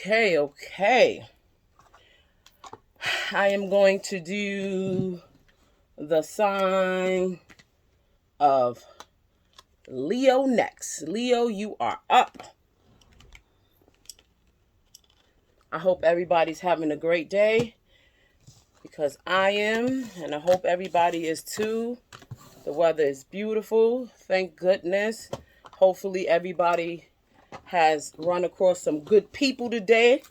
Okay. I am going to do the sign of Leo next. Leo, you are up. I hope everybody's having a great day because I am, and I hope everybody is too. The weather is beautiful. Thank goodness. Hopefully everybody has run across some good people today.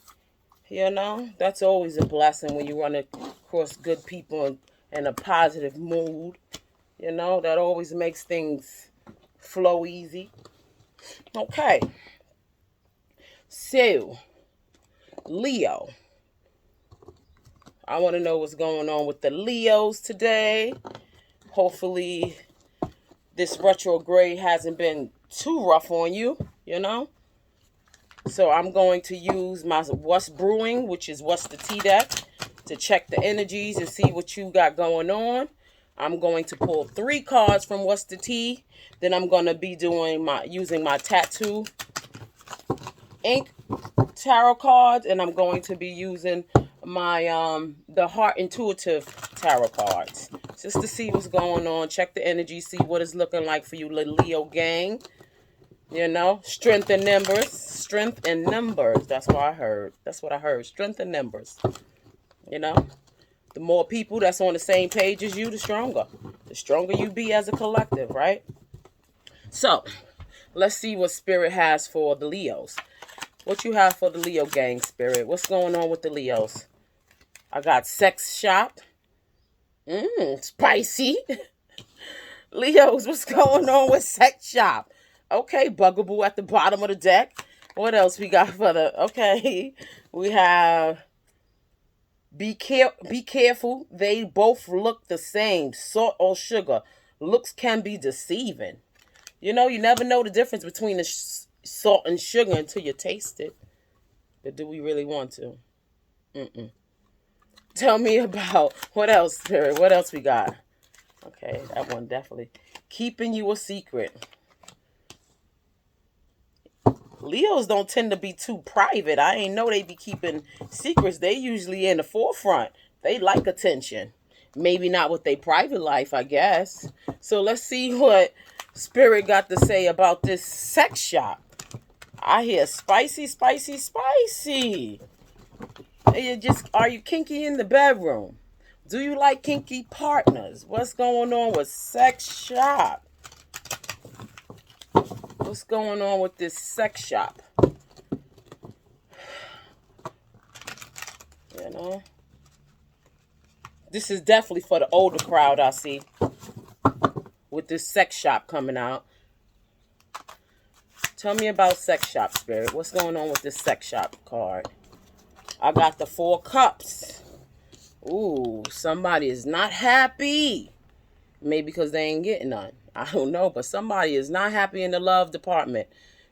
You know, that's always a blessing when you run across good people in a positive mood. You know, that always makes things flow easy. Okay. So, Leo. I want to know what's going on with the Leos today. Hopefully, this retrograde hasn't been too rough on you, you know? So I'm going to use my What's Brewing, which is What's the Tea deck, to check the energies and see what you got going on. I'm going to pull 3 cards from What's the Tea. Then I'm going to be using my tattoo ink tarot cards, and I'm going to be using my the Heart Intuitive tarot cards just to see what's going on, check the energy, see what it's looking like for you, little Leo gang. You know, strength in numbers. Strength in numbers. That's what I heard. Strength in numbers. You know, the more people that's on the same page as you, the stronger. The stronger you be as a collective, right? So, let's see what Spirit has for the Leos. What you have for the Leo gang, Spirit? What's going on with the Leos? I got Sex Shop. Spicy. Leos, what's going on with Sex Shop? Okay, Bugaboo at the bottom of the deck. What else we got for the... Okay, we have... Be careful. They both look the same. Salt or sugar. Looks can be deceiving. You know, you never know the difference between the salt and sugar until you taste it. But do we really want to? Tell me about... What else, Spirit? What else we got? Okay, that one definitely. Keeping you a secret. Leos don't tend to be too private. I ain't know they be keeping secrets. They usually in the forefront. They like attention. Maybe not with their private life, I guess. So let's see what Spirit got to say about this sex shop. I hear spicy, spicy, spicy. Are you kinky in the bedroom? Do you like kinky partners? What's going on with sex shop? What's going on with this sex shop? You know? This is definitely for the older crowd, I see. With this sex shop coming out. Tell me about sex shop, Spirit. What's going on with this sex shop card? I got the 4 cups. Ooh, somebody is not happy. Maybe because they ain't getting none. I don't know, but somebody is not happy in the love department.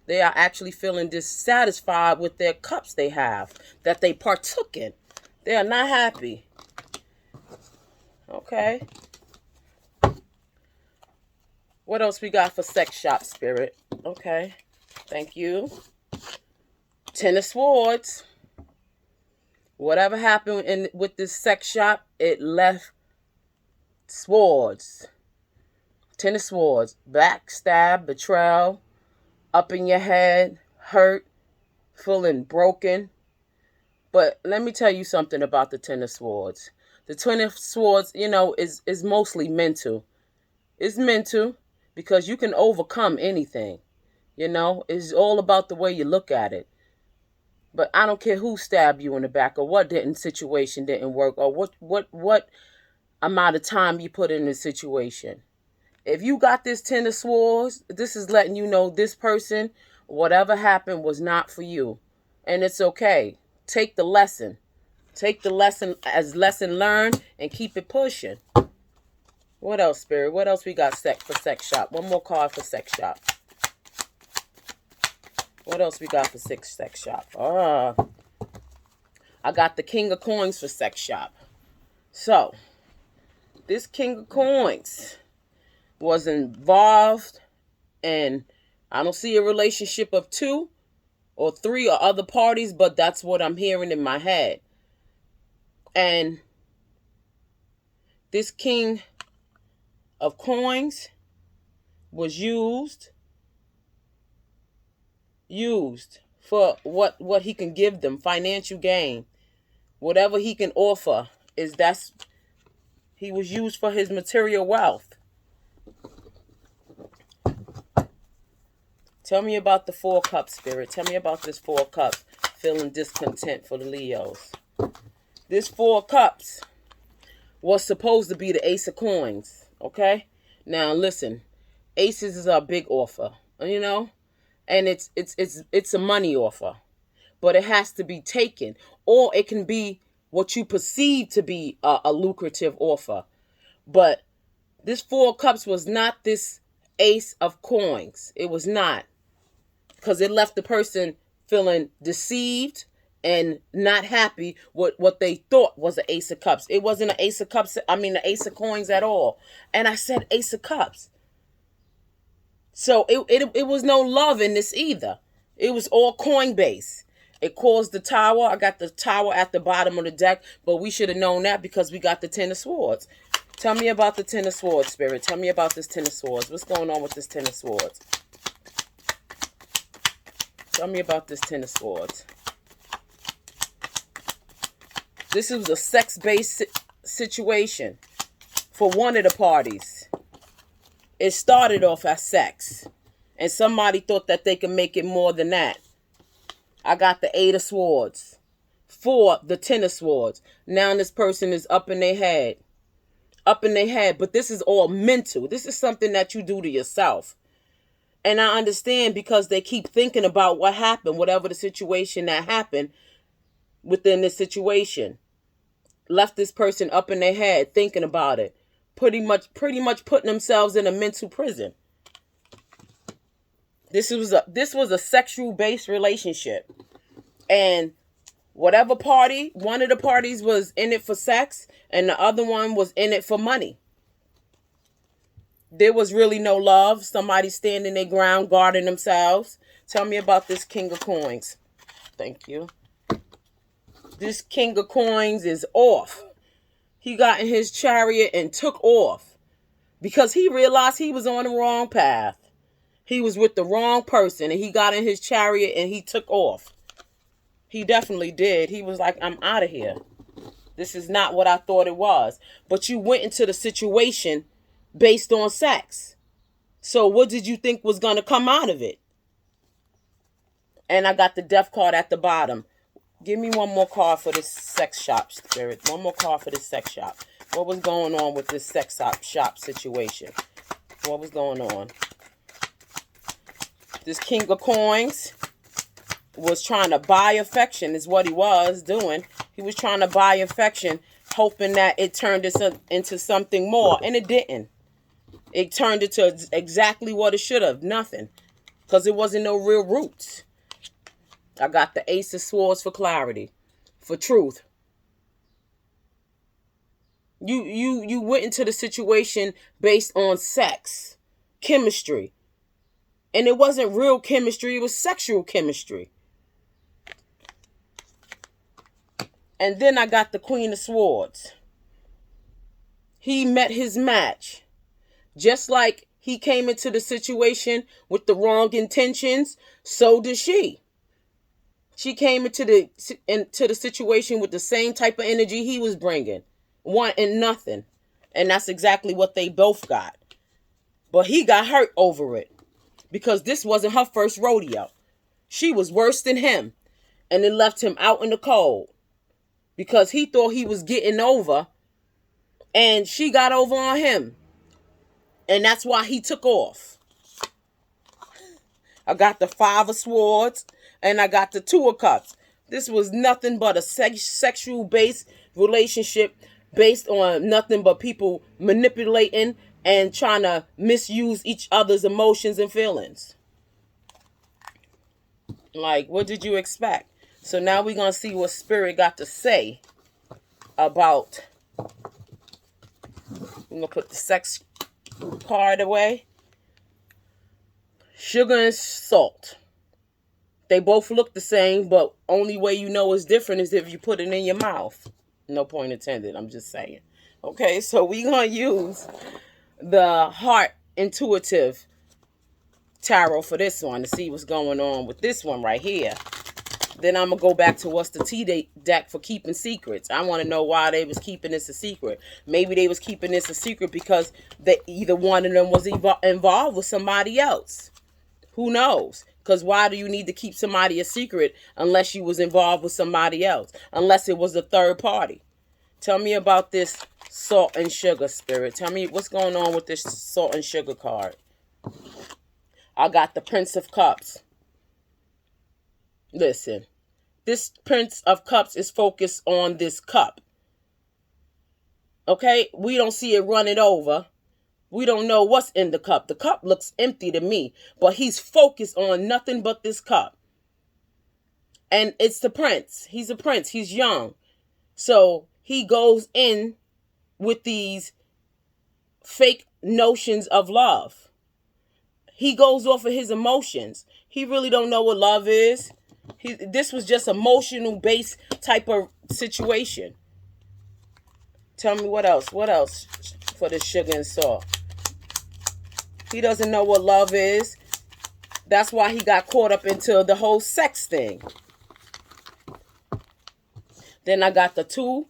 They are actually feeling dissatisfied with their cups they have, that they partook in. They are not happy. Okay. What else we got for sex shop, Spirit? Okay. Thank you. 10 of Swords. Whatever happened with this sex shop, it left swords. 10 of Swords. Backstab, betrayal, up in your head, hurt, feeling broken. But let me tell you something about the 10 of Swords. The 10 of Swords, you know, is mostly mental. It's mental because you can overcome anything. You know, it's all about the way you look at it. But I don't care who stabbed you in the back or what situation didn't work or what amount of time you put in the situation. If you got this 10 of Swords, this is letting you know this person, whatever happened, was not for you. And it's okay. Take the lesson. Take the lesson as lesson learned and keep it pushing. What else, Spirit? What else we got for sex shop? One more card for sex shop. What else we got for sex shop? I got the King of Coins for sex shop. So, this King of Coins was involved in, I don't see a relationship of 2, or 3 or other parties, but that's what I'm hearing in my head. And this King of Coins was used for what he can give them, financial gain. Whatever he can offer he was used for his material wealth. Tell me about the 4 Cups, Spirit. Tell me about this 4 Cups feeling discontent for the Leos. This 4 Cups was supposed to be the Ace of Coins, okay? Now listen, aces is a big offer, you know? And it's a money offer. But it has to be taken, or it can be what you perceive to be a lucrative offer. But this 4 Cups was not this Ace of Coins. It was not. Because it left the person feeling deceived and not happy with what they thought was an Ace of Cups. It wasn't an Ace of Cups, the Ace of Coins at all. And I said Ace of Cups. So it was no love in this either. It was all coin based. It caused the Tower. I got the Tower at the bottom of the deck, but we should have known that because we got the 10 of Swords. Tell me about the 10 of Swords, Spirit. Tell me about this 10 of Swords. What's going on with this 10 of Swords? Tell me about this 10 of Swords. This was a sex-based situation for one of the parties. It started off as sex, and somebody thought that they could make it more than that. I got the 8 of Swords for the 10 of Swords. Now this person is up in their head. But this is all mental. This is something that you do to yourself. And I understand because they keep thinking about what happened, whatever the situation that happened within this situation. Left this person up in their head thinking about it. Pretty much putting themselves in a mental prison. This was a sexual based relationship. And whatever party, one of the parties was in it for sex and the other one was in it for money. There was really no love. Somebody standing their ground, guarding themselves. Tell me about this King of Coins. Thank you. This King of Coins is off. He got in his chariot and took off because he realized he was on the wrong path. He was with the wrong person and he got in his chariot and he took off. He definitely did. He was like, I'm out of here. This is not what I thought it was. But you went into the situation based on sex. So what did you think was going to come out of it? And I got the Death card at the bottom. Give me one more card for this sex shop, Spirit. One more card for this sex shop. What was going on with this sex shop situation? What was going on? This King of Coins was trying to buy affection is what he was doing. He was trying to buy affection, hoping that it turned into something more. And it didn't. It turned into exactly what it should have. Nothing. Because it wasn't no real roots. I got the Ace of Swords for clarity. For truth. You went into the situation based on sex. Chemistry. And it wasn't real chemistry. It was sexual chemistry. And then I got the Queen of Swords. He met his match. Just like he came into the situation with the wrong intentions, so did she. She came into the situation with the same type of energy he was bringing. Wanting nothing. And that's exactly what they both got. But he got hurt over it. Because this wasn't her first rodeo. She was worse than him. And it left him out in the cold. Because he thought he was getting over. And she got over on him. And that's why he took off. I got the 5 of Swords. And I got the 2 of Cups. This was nothing but a sexual-based relationship. Based on nothing but people manipulating and trying to misuse each other's emotions and feelings. Like, what did you expect? So now we're going to see what Spirit got to say about... I'm going to put the sex card away. Sugar and salt. They both look the same, but only way you know it's different is if you put it in your mouth. No point intended. I'm just saying. Okay, so we're going to use the Heart Intuitive Tarot for this one to see what's going on with this one right here. Then I'm going to go back to what's the T deck for keeping secrets. I want to know why they was keeping this a secret. Maybe they was keeping this a secret because either one of them was involved with somebody else. Who knows? Because why do you need to keep somebody a secret unless you was involved with somebody else? Unless it was a third party. Tell me about this salt and sugar, Spirit. Tell me what's going on with this salt and sugar card. I got the Prince of Cups. Listen, this Prince of Cups is focused on this cup. Okay? We don't see it running over. We don't know what's in the cup. The cup looks empty to me, but he's focused on nothing but this cup. And it's the prince. He's a prince. He's young. So he goes in with these fake notions of love. He goes off of his emotions. He really don't know what love is. This was just emotional based type of situation. Tell me what else? What else for this sugar and salt? He doesn't know what love is. That's why he got caught up into the whole sex thing. Then I got the Two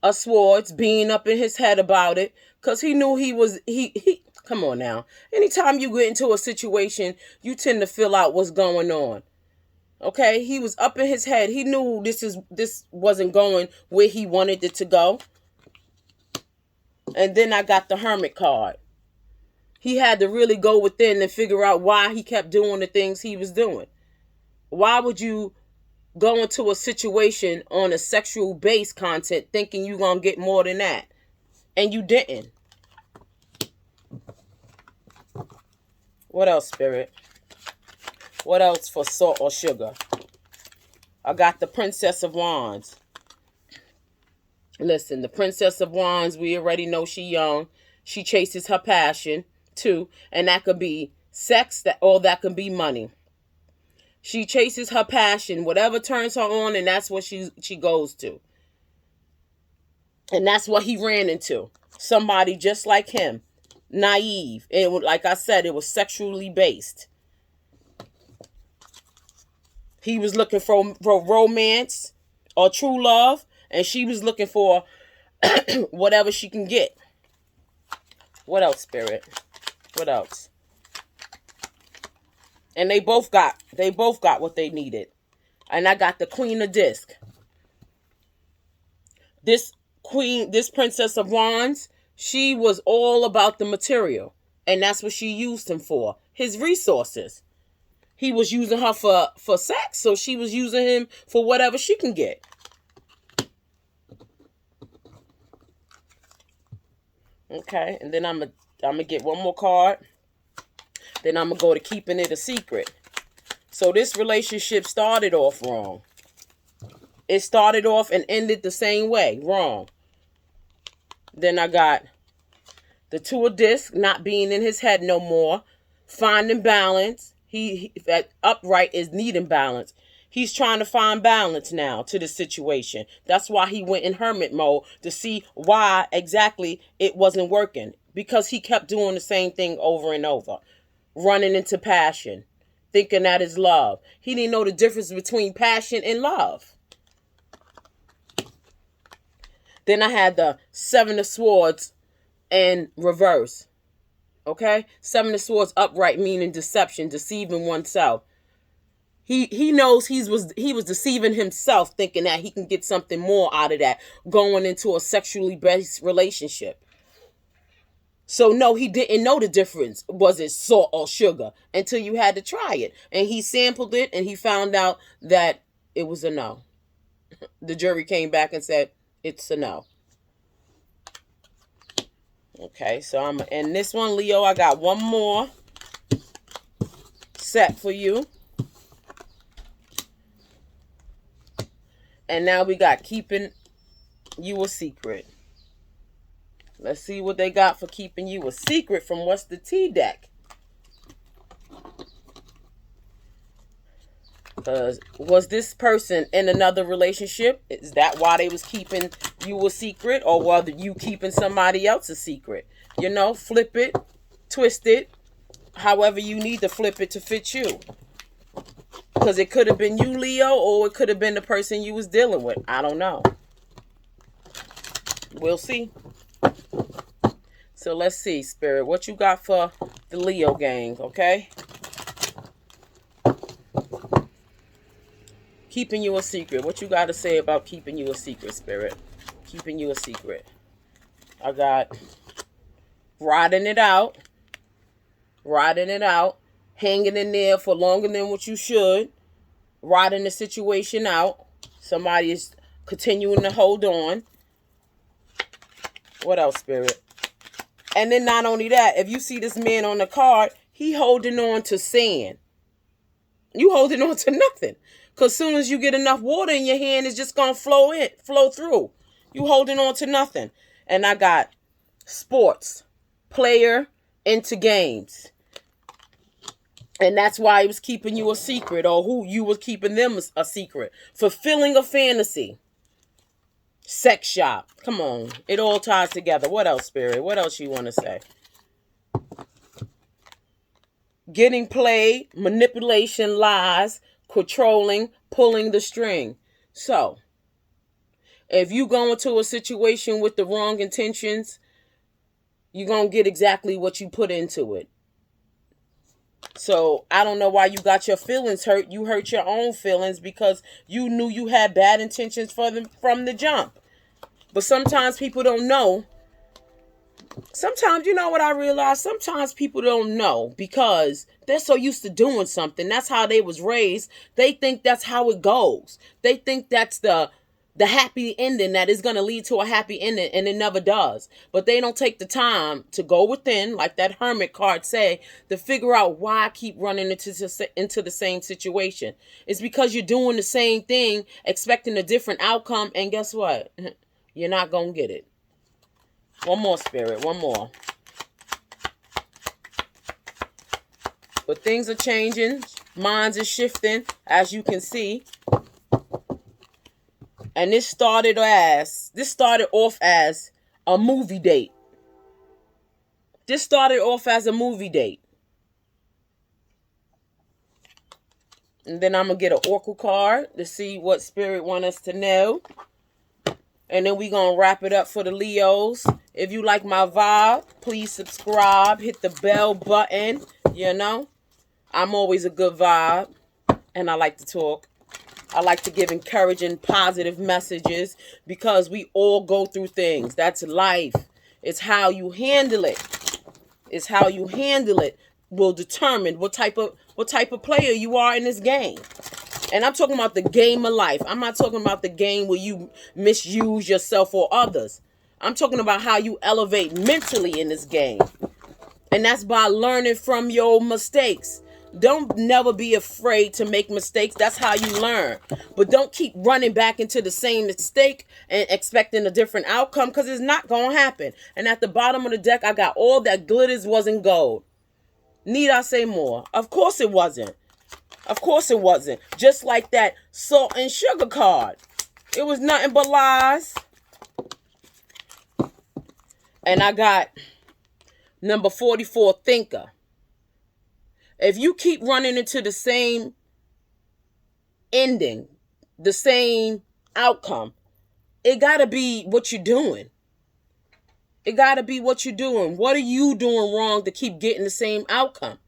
of Swords being up in his head about it. Because he knew he come on now. Anytime you get into a situation, you tend to fill out what's going on. Okay? He was up in his head. He knew this wasn't going where he wanted it to go. And then I got the Hermit card. He had to really go within and figure out why he kept doing the things he was doing. Why would you go into a situation on a sexual based content thinking you're going to get more than that? And you didn't. What else, Spirit? What else for salt or sugar? I got the Princess of Wands. Listen, the Princess of Wands, we already know she young. She chases her passion too, and that could be sex, or that could be money. She chases her passion, whatever turns her on, and that's what she goes to. And that's what he ran into. Somebody just like him, naive. And like I said, it was sexually based. He was looking for romance or true love, and she was looking for whatever she can get. What else, Spirit? What else? And they both got what they needed. And I got the Queen of Disc. This Princess of Wands, she was all about the material. And that's what she used him for. His resources. He was using her for sex, so she was using him for whatever she can get. Okay, and then I'm gonna get one more card. Then I'm gonna go to keeping it a secret. So this relationship started off wrong. It started off and ended the same way, wrong. Then I got the Two of Discs, not being in his head no more, finding balance. He that upright is needing balance. He's trying to find balance now to the situation. That's why he went in hermit mode, to see why exactly it wasn't working. Because he kept doing the same thing over and over. Running into passion. Thinking that is love. He didn't know the difference between passion and love. Then I had the Seven of Swords in reverse. Okay? Seven of Swords upright, meaning deception, deceiving oneself. He knows he was deceiving himself, thinking that he can get something more out of that, going into a sexually based relationship. So no, he didn't know the difference. Was it salt or sugar? Until you had to try it. And he sampled it and he found out that it was a no. The jury came back and said, it's a no. Okay, so I'm going to end this one, Leo. I got one more set for you. And now we got keeping you a secret. Let's see what they got for keeping you a secret from what's the T deck. Because was this person in another relationship? Is that why they was keeping you a secret? Or were you keeping somebody else a secret? You know, flip it, twist it, however you need to flip it to fit you. Because it could have been you, Leo, or it could have been the person you was dealing with. I don't know. We'll see. So let's see, Spirit. What you got for the Leo gang, okay? Keeping you a secret. What you got to say about keeping you a secret, Spirit? Keeping you a secret. I got riding it out. Riding it out. Hanging in there for longer than what you should. Riding the situation out. Somebody is continuing to hold on. What else, Spirit? And then not only that, if you see this man on the card, he holding on to sand. You holding on to nothing. Because as soon as you get enough water in your hand, it's just going to flow through. You holding on to nothing. And I got sports, player into games. And that's why he was keeping you a secret, or who you was keeping them a secret. Fulfilling a fantasy. Sex shop. Come on. It all ties together. What else, Spirit? What else you want to say? Getting played, manipulation, lies, controlling, pulling the string. So, if you go into a situation with the wrong intentions, you're going to get exactly what you put into it. So, I don't know why you got your feelings hurt. You hurt your own feelings because you knew you had bad intentions for them from the jump. But sometimes people don't know. Sometimes, you know what I realize? Sometimes people don't know because they're so used to doing something. That's how they was raised. They think that's how it goes. They think that's the happy ending that is going to lead to a happy ending, and it never does. But they don't take the time to go within, like that Hermit card say, to figure out why I keep running into the same situation. It's because you're doing the same thing, expecting a different outcome, and guess what? You're not going to get it. One more, Spirit. One more. But things are changing. Minds are shifting, as you can see. And this started off as a movie date. This started off as a movie date. And then I'm going to get an oracle card to see what Spirit want us to know. And then we're going to wrap it up for the Leos. If you like my vibe, please subscribe. Hit the bell button. You know, I'm always a good vibe. And I like to talk. I like to give encouraging, positive messages because we all go through things. That's life. It's how you handle it. It's how you handle it will determine what type of player you are in this game. And I'm talking about the game of life. I'm not talking about the game where you misuse yourself or others. I'm talking about how you elevate mentally in this game. And that's by learning from your mistakes. Don't never be afraid to make mistakes. That's how you learn. But don't keep running back into the same mistake and expecting a different outcome, because it's not going to happen. And at the bottom of the deck, I got all that glitters wasn't gold. Need I say more? Of course it wasn't. Of course it wasn't. Just like that salt and sugar card. It was nothing but lies. And I got number 44, thinker. If you keep running into the same ending, the same outcome, it got to be what you're doing. It got to be what you're doing. What are you doing wrong to keep getting the same outcome?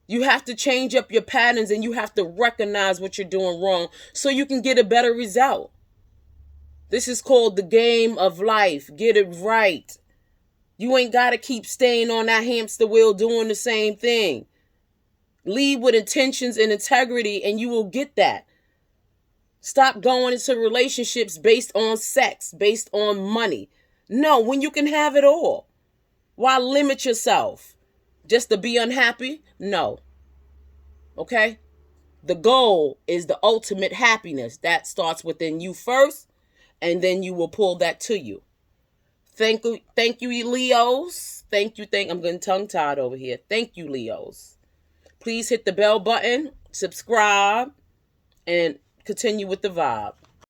You have to change up your patterns, and you have to recognize what you're doing wrong so you can get a better result. This is called the game of life. Get it right. You ain't got to keep staying on that hamster wheel doing the same thing. Lead with intentions and integrity, and you will get that. Stop going into relationships based on sex, based on money. No, when you can have it all. Why limit yourself? Just to be unhappy? No. Okay? The goal is the ultimate happiness. That starts within you first, and then you will pull that to you. Thank you, Leos. I'm getting tongue-tied over here. Thank you, Leos. Please hit the bell button. subscribe, and continue with the vibe.